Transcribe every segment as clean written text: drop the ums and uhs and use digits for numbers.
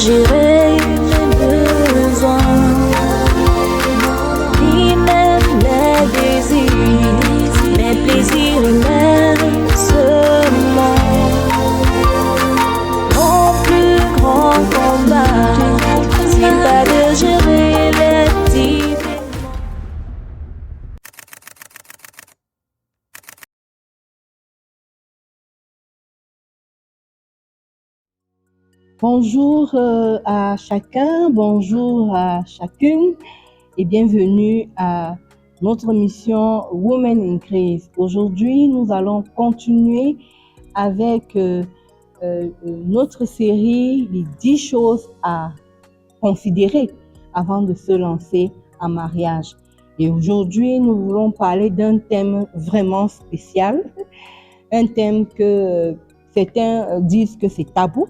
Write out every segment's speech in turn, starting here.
gérer mes besoins, ni même les désirs, mes plaisirs immensément. Mon plus grand combat, c'est pas de gérer les petits. Bonjour à chacun, bonjour à chacune et bienvenue à notre mission Women in Crise. Aujourd'hui, nous allons continuer avec notre série les 10 choses à considérer avant de se lancer en mariage. Et aujourd'hui, nous voulons parler d'un thème vraiment spécial, un thème que certains disent que c'est tabou.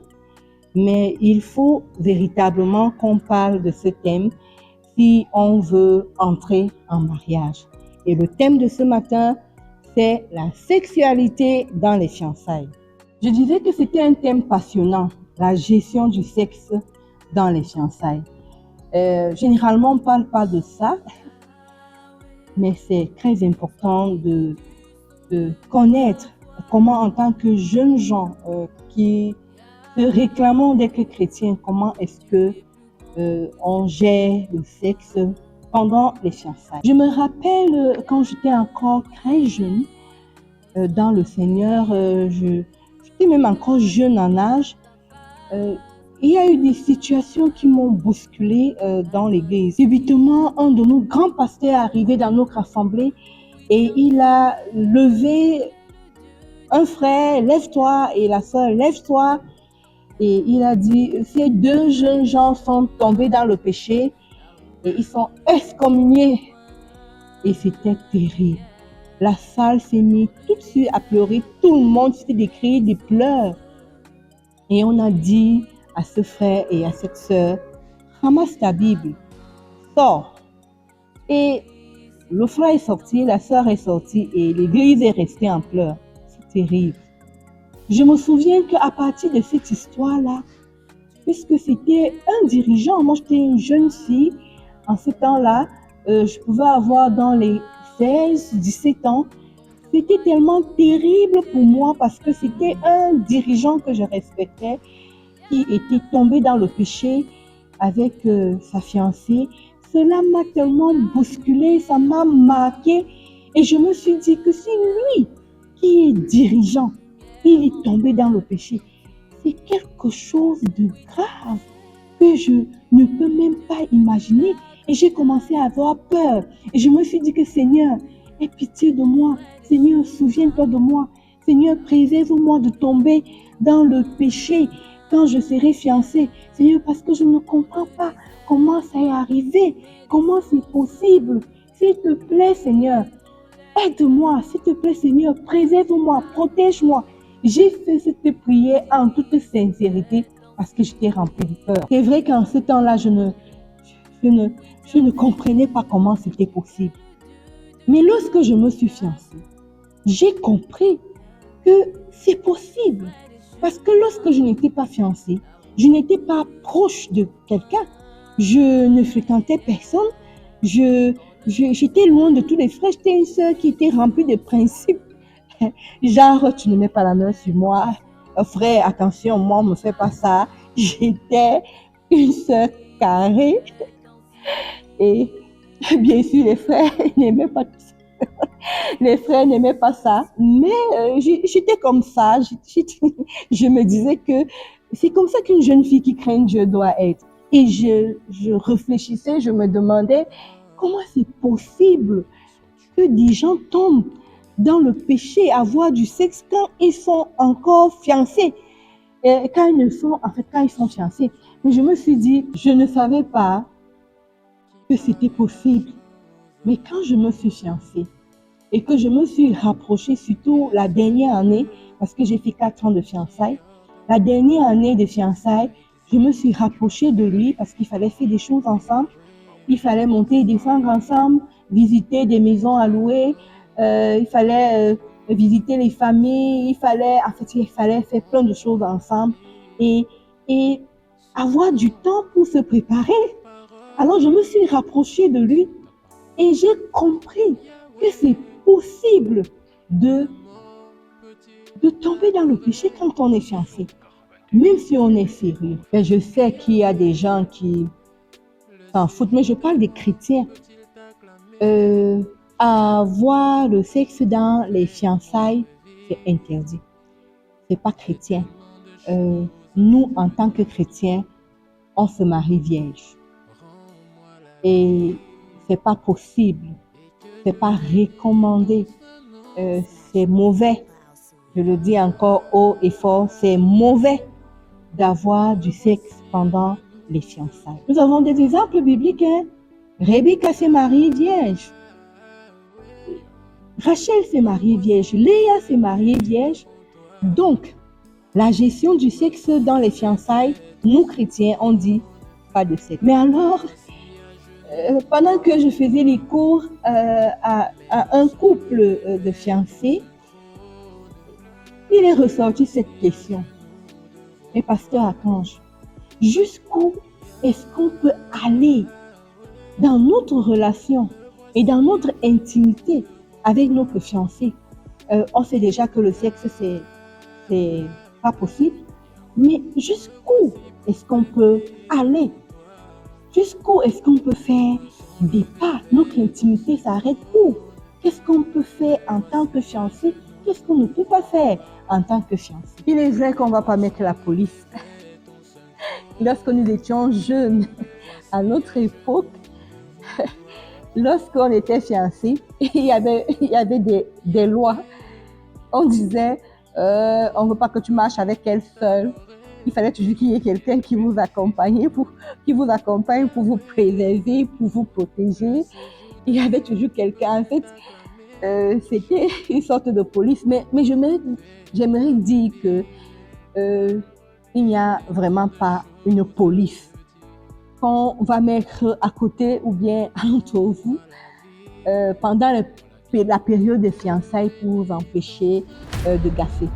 Mais il faut véritablement qu'on parle de ce thème si on veut entrer en mariage. Et le thème de ce matin, c'est la sexualité dans les fiançailles. Je disais que c'était un thème passionnant, la gestion du sexe dans les fiançailles. Généralement, on ne parle pas de ça, mais c'est très important de connaître comment, en tant que jeunes gens qui se réclamons d'être chrétiens, comment est-ce que on gère le sexe pendant les fiançailles. Je me rappelle quand j'étais encore très jeune dans le Seigneur, j'étais même encore jeune en âge. Il y a eu des situations qui m'ont bousculée dans l'église. Subitement, un de nos grands pasteurs est arrivé dans notre assemblée et il a levé un frère, lève-toi, et la sœur, lève-toi. Et il a dit, ces deux jeunes gens sont tombés dans le péché et ils sont excommuniés. Et c'était terrible. La salle s'est mise tout de suite à pleurer. Tout le monde s'est des cris, des pleurs. Et on a dit à ce frère et à cette sœur, ramasse ta Bible, sors. Et le frère est sorti, la sœur est sortie et l'église est restée en pleurs. C'est terrible. Je me souviens qu'à partir de cette histoire-là, puisque c'était un dirigeant, moi j'étais une jeune fille, en ce temps-là, je pouvais avoir dans les 16, 17 ans, c'était tellement terrible pour moi parce que c'était un dirigeant que je respectais qui était tombé dans le péché avec sa fiancée. Cela m'a tellement bousculée, ça m'a marqué et je me suis dit que c'est lui qui est dirigeant. Il est tombé dans le péché. C'est quelque chose de grave que je ne peux même pas imaginer. Et j'ai commencé à avoir peur. Et je me suis dit que Seigneur, aie pitié de moi. Seigneur, souviens-toi de moi. Seigneur, préserve-moi de tomber dans le péché quand je serai fiancée. Seigneur, parce que je ne comprends pas comment ça est arrivé. Comment c'est possible. S'il te plaît, Seigneur, aide-moi. S'il te plaît, Seigneur, préserve-moi, protège-moi. J'ai fait cette prière en toute sincérité parce que j'étais remplie de peur. C'est vrai qu'en ce temps-là, je ne comprenais pas comment c'était possible. Mais lorsque je me suis fiancée, j'ai compris que c'est possible. Parce que lorsque je n'étais pas fiancée, je n'étais pas proche de quelqu'un. Je ne fréquentais personne. J'étais loin de tous les frères. J'étais une sœur qui était remplie de principes. Genre, tu ne mets pas la main sur moi. Frère, attention, moi, on ne me fait pas ça. J'étais une sœur carrée. Et bien sûr, les frères n'aimaient pas tout ça. Les frères n'aimaient pas ça. Mais j'étais comme ça. Je me disais que c'est comme ça qu'une jeune fille qui craint Dieu doit être. Et je réfléchissais, je me demandais comment c'est possible que des gens tombent dans le péché, avoir du sexe quand ils sont encore fiancés. Et quand ils sont fiancés. Mais je me suis dit, je ne savais pas que c'était possible. Mais quand je me suis fiancée et que je me suis rapprochée, surtout la dernière année, parce que j'ai fait 4 ans de fiançailles, la dernière année de fiançailles, je me suis rapprochée de lui parce qu'il fallait faire des choses ensemble. Il fallait monter et descendre ensemble, visiter des maisons à louer, il fallait visiter les familles, il fallait faire plein de choses ensemble. Et avoir du temps pour se préparer. Alors je me suis rapprochée de lui et j'ai compris que c'est possible de tomber dans le péché quand on est fiancé, même si on est sérieux. Mais je sais qu'il y a des gens qui s'en foutent, mais je parle des chrétiens. Avoir le sexe dans les fiançailles, c'est interdit. C'est pas chrétien. Nous, en tant que chrétiens, on se marie vierge. Et c'est pas possible. C'est pas recommandé. C'est mauvais. Je le dis encore haut et fort, c'est mauvais d'avoir du sexe pendant les fiançailles. Nous avons des exemples bibliques. Rebecca s'est mariée vierge. Rachel s'est mariée vierge. Léa s'est mariée vierge. Donc, la gestion du sexe dans les fiançailles, nous chrétiens, on dit pas de sexe. Mais alors, pendant que je faisais les cours à un couple de fiancés, il est ressorti cette question. Mais pasteur Archange, jusqu'où est-ce qu'on peut aller dans notre relation et dans notre intimité avec notre fiancé? On sait déjà que le sexe, c'est pas possible, mais jusqu'où est-ce qu'on peut aller? Jusqu'où est-ce qu'on peut faire des pas? Notre intimité s'arrête où? Qu'est-ce qu'on peut faire en tant que fiancé? Qu'est-ce qu'on ne peut pas faire en tant que fiancé? Il est vrai qu'on ne va pas mettre la police. Lorsque nous étions jeunes, à notre époque, lorsqu'on était fiancés, il y avait des lois. On disait, on ne veut pas que tu marches avec elle seule. Il fallait toujours qu'il y ait quelqu'un qui vous accompagne pour vous préserver, pour vous protéger. Il y avait toujours quelqu'un. En fait, c'était une sorte de police. Mais j'aimerais dire que il n'y a vraiment pas une police qu'on va mettre à côté ou bien entre vous pendant la période de fiançailles pour vous empêcher de gaffer.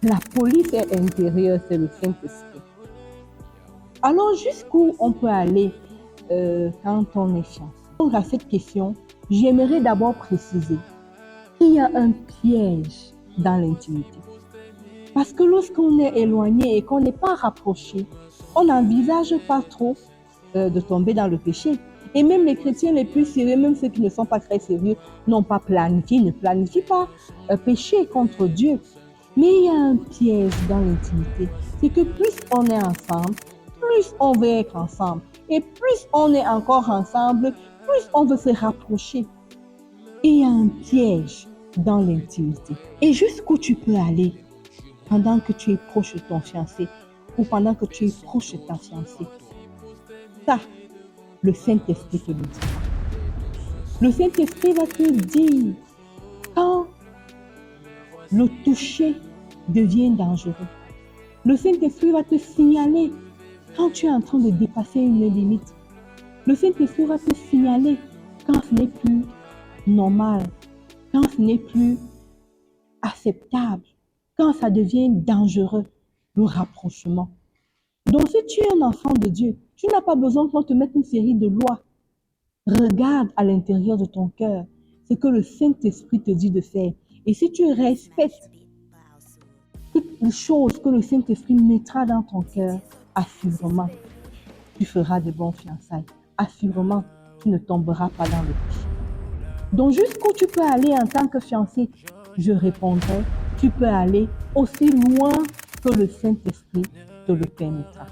La police est intérieure, c'est le Saint-Esprit. Alors, jusqu'où on peut aller quand on est fiancé? Donc, à cette question, j'aimerais d'abord préciser qu'il y a un piège dans l'intimité. Parce que lorsqu'on est éloigné et qu'on n'est pas rapproché, on n'envisage pas trop de tomber dans le péché. Et même les chrétiens les plus sérieux, même ceux qui ne sont pas très sérieux, n'ont pas planifié, ne planifient pas pécher contre Dieu. Mais il y a un piège dans l'intimité. C'est que plus on est ensemble, plus on veut être ensemble. Et plus on est encore ensemble, plus on veut se rapprocher. Et il y a un piège dans l'intimité. Et jusqu'où tu peux aller pendant que tu es proche de ton fiancé ou pendant que tu es proche de ta fiancée. Ça, le Saint-Esprit te le dira. Le Saint-Esprit va te dire quand le toucher devient dangereux. Le Saint-Esprit va te signaler quand tu es en train de dépasser une limite. Le Saint-Esprit va te signaler quand ce n'est plus normal, quand ce n'est plus acceptable, quand ça devient dangereux, le rapprochement. Donc, si tu es un enfant de Dieu, tu n'as pas besoin qu'on te mette une série de lois. Regarde à l'intérieur de ton cœur ce que le Saint-Esprit te dit de faire. Et si tu respectes toutes les choses que le Saint-Esprit mettra dans ton cœur, assurément, tu feras de bons fiançailles. Assurément, tu ne tomberas pas dans le péché. Donc, jusqu'où tu peux aller en tant que fiancé, je répondrai, tu peux aller aussi loin que le Saint-Esprit te le permettra.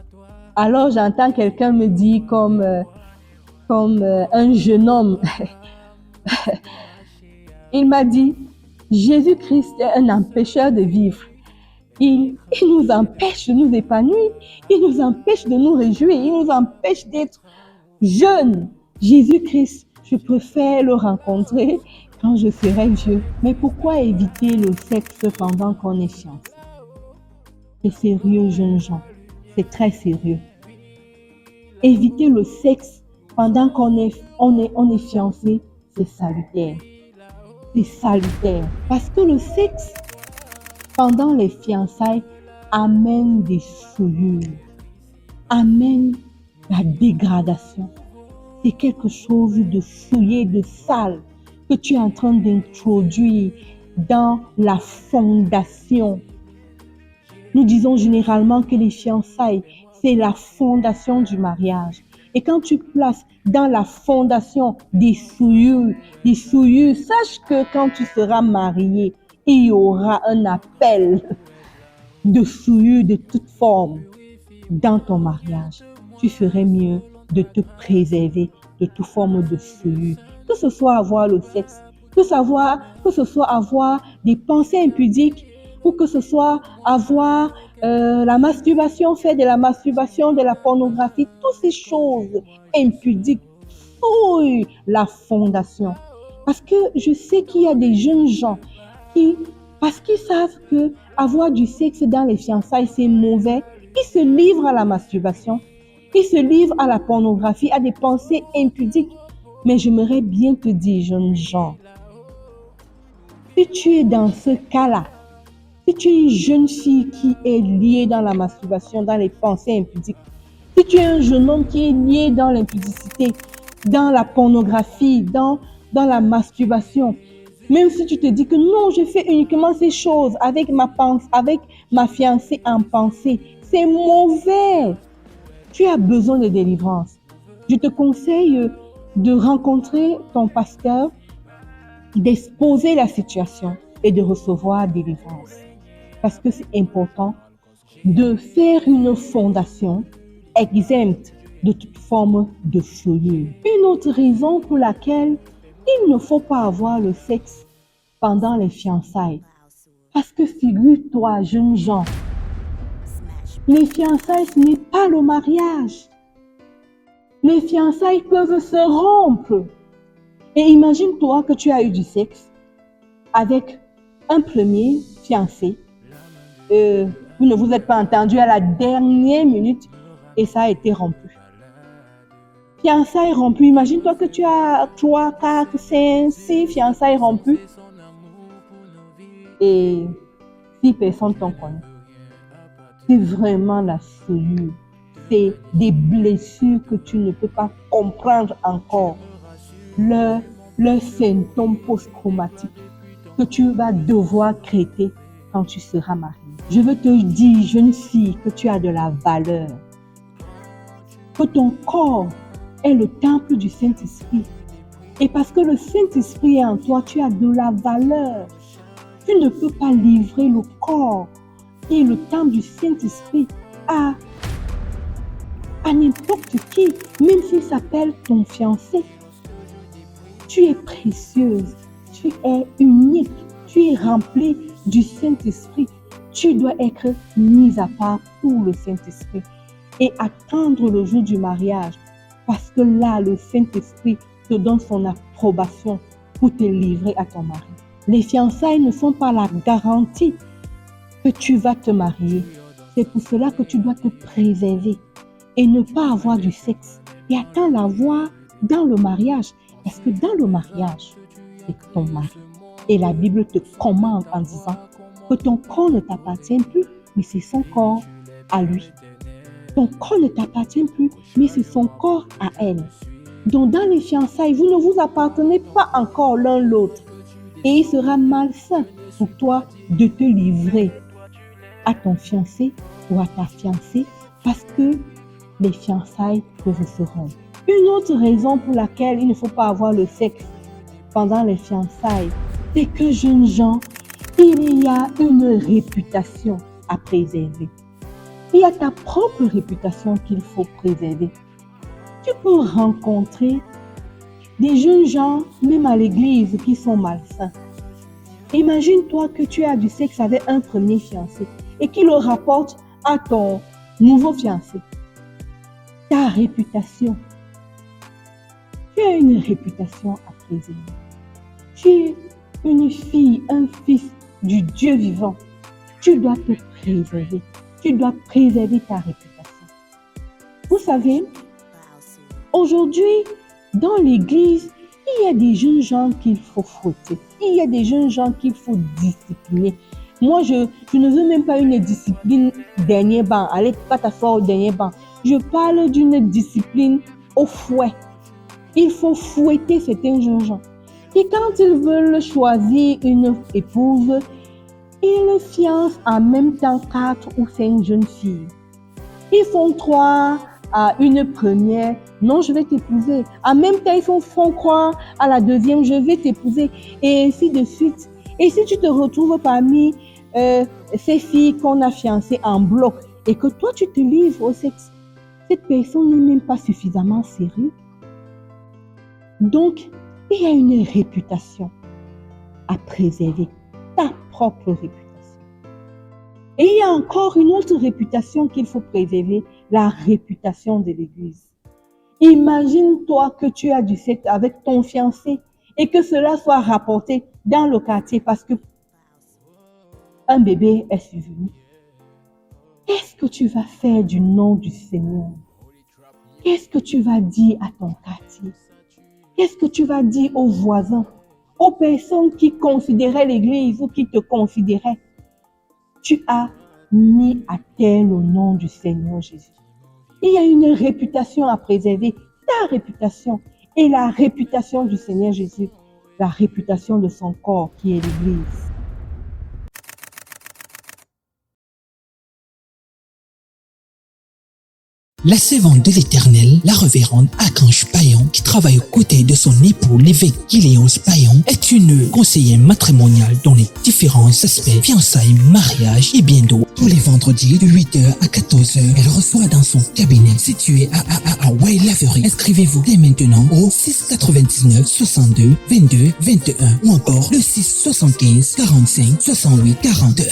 Alors, j'entends quelqu'un me dire comme un jeune homme, il m'a dit, Jésus-Christ est un empêcheur de vivre. Il nous empêche de nous épanouir, il nous empêche de nous réjouir, il nous empêche d'être jeunes. Jésus-Christ, je préfère le rencontrer quand je serai vieux. Mais pourquoi éviter le sexe pendant qu'on est fiancé? C'est sérieux, jeunes gens. C'est très sérieux. Éviter le sexe pendant qu'on est fiancé, c'est salutaire. C'est salutaire. Parce que le sexe pendant les fiançailles amène des souillures. amène la dégradation. C'est quelque chose de souillé, de sale que tu es en train d'introduire dans la fondation. Nous disons généralement que les fiançailles, c'est la fondation du mariage. Et quand tu places dans la fondation des souillures, sache que quand tu seras marié, il y aura un appel de souillure de toute forme dans ton mariage. Tu ferais mieux de te préserver de toute forme de souillure, que ce soit avoir le sexe, que ce soit avoir des pensées impudiques, ou que ce soit avoir la masturbation, faire de la masturbation, de la pornographie, toutes ces choses impudiques souillent la fondation. Parce que je sais qu'il y a des jeunes gens qui, parce qu'ils savent que avoir du sexe dans les fiançailles, c'est mauvais, ils se livrent à la masturbation, ils se livrent à la pornographie, à des pensées impudiques. Mais j'aimerais bien te dire, jeunes gens, si tu es dans ce cas-là, si tu es une jeune fille qui est liée dans la masturbation, dans les pensées impudiques, si tu es un jeune homme qui est lié dans l'impudicité, dans la pornographie, dans la masturbation, même si tu te dis que non, je fais uniquement ces choses avec ma fiancée en pensée, c'est mauvais. Tu as besoin de délivrance. Je te conseille de rencontrer ton pasteur, d'exposer la situation et de recevoir délivrance. Parce que c'est important de faire une fondation exempte de toute forme de souillure. Une autre raison pour laquelle il ne faut pas avoir le sexe pendant les fiançailles. Parce que figure-toi, jeunes gens, les fiançailles, ce n'est pas le mariage. Les fiançailles peuvent se rompre. Et imagine-toi que tu as eu du sexe avec un premier fiancé. Vous ne vous êtes pas entendu à la dernière minute et ça a été rompu. Fiançailles rompues, imagine-toi que tu as 3, 4, 5, 6 fiançailles rompues et 6 personnes t'ont connu. C'est vraiment la souillure. C'est des blessures que tu ne peux pas comprendre encore. Leurs symptômes post-traumatiques que tu vas devoir traiter quand tu seras marié. Je veux te dire, jeune fille, que tu as de la valeur. Que ton corps est le temple du Saint-Esprit. Et parce que le Saint-Esprit est en toi, tu as de la valeur. Tu ne peux pas livrer le corps qui est le temple du Saint-Esprit à n'importe qui, même s'il s'appelle ton fiancé. Tu es précieuse, tu es unique, tu es remplie du Saint-Esprit. Tu dois être mise à part pour le Saint-Esprit et attendre le jour du mariage parce que là, le Saint-Esprit te donne son approbation pour te livrer à ton mari. Les fiançailles ne sont pas la garantie que tu vas te marier. C'est pour cela que tu dois te préserver et ne pas avoir du sexe et attendre l'avoir dans le mariage. Parce que dans le mariage, c'est ton mari. Et la Bible te commande en disant que ton corps ne t'appartient plus, mais c'est son corps à lui. Ton corps ne t'appartient plus, mais c'est son corps à elle. Donc dans les fiançailles, vous ne vous appartenez pas encore l'un l'autre. Et il sera malsain pour toi de te livrer à ton fiancé ou à ta fiancée parce que les fiançailles peuvent se rompre. Une autre raison pour laquelle il ne faut pas avoir le sexe pendant les fiançailles, c'est que jeunes gens, il y a une réputation à préserver. Il y a ta propre réputation qu'il faut préserver. Tu peux rencontrer des jeunes gens, même à l'église, qui sont malsains. Imagine-toi que tu as du sexe avec un premier fiancé et qu'il le rapporte à ton nouveau fiancé. Ta réputation. Tu as une réputation à préserver. Tu es une fille, un fils du Dieu vivant. Tu dois te préserver. Tu dois préserver ta réputation. Vous savez, aujourd'hui, dans l'église, il y a des jeunes gens qu'il faut fouetter. Il y a des jeunes gens qu'il faut discipliner. Moi, je ne veux même pas une discipline dernier banc. Allez, pas t'asseoir au dernier banc. Je parle d'une discipline au fouet. Il faut fouetter certains jeunes gens. Et quand ils veulent choisir une épouse, ils fiancent en même temps 4 ou 5 jeunes filles. Ils font croire à une première, non, je vais t'épouser. En même temps, ils font croire à la deuxième, je vais t'épouser. Et ainsi de suite. Et si tu te retrouves parmi ces filles qu'on a fiancées en bloc et que toi, tu te livres au sexe, cette personne n'est même pas suffisamment sérieuse. Donc, il y a une réputation à préserver, ta propre réputation. Et il y a encore une autre réputation qu'il faut préserver, la réputation de l'Église. Imagine-toi que tu as du sexe avec ton fiancé et que cela soit rapporté dans le quartier parce que un bébé est survenu. Qu'est-ce que tu vas faire du nom du Seigneur? Qu'est-ce que tu vas dire à ton quartier? Qu'est-ce que tu vas dire aux voisins, aux personnes qui considéraient l'Église ou qui te considéraient? Tu as mis à terre le nom du Seigneur Jésus. Il y a une réputation à préserver, ta réputation et la réputation du Seigneur Jésus, la réputation de son corps qui est l'Église. La servante de l'Éternel, la révérende Archange Payon, qui travaille aux côtés de son époux l'évêque Gileos Payon, est une conseillère matrimoniale dans les différents aspects, fiançailles, mariage et bien d'autres. Tous les vendredis de 8h à 14h, elle reçoit dans son cabinet situé à Wailavery. Inscrivez-vous dès maintenant au 699 62 22 21 ou encore le 6 75 45 68 41.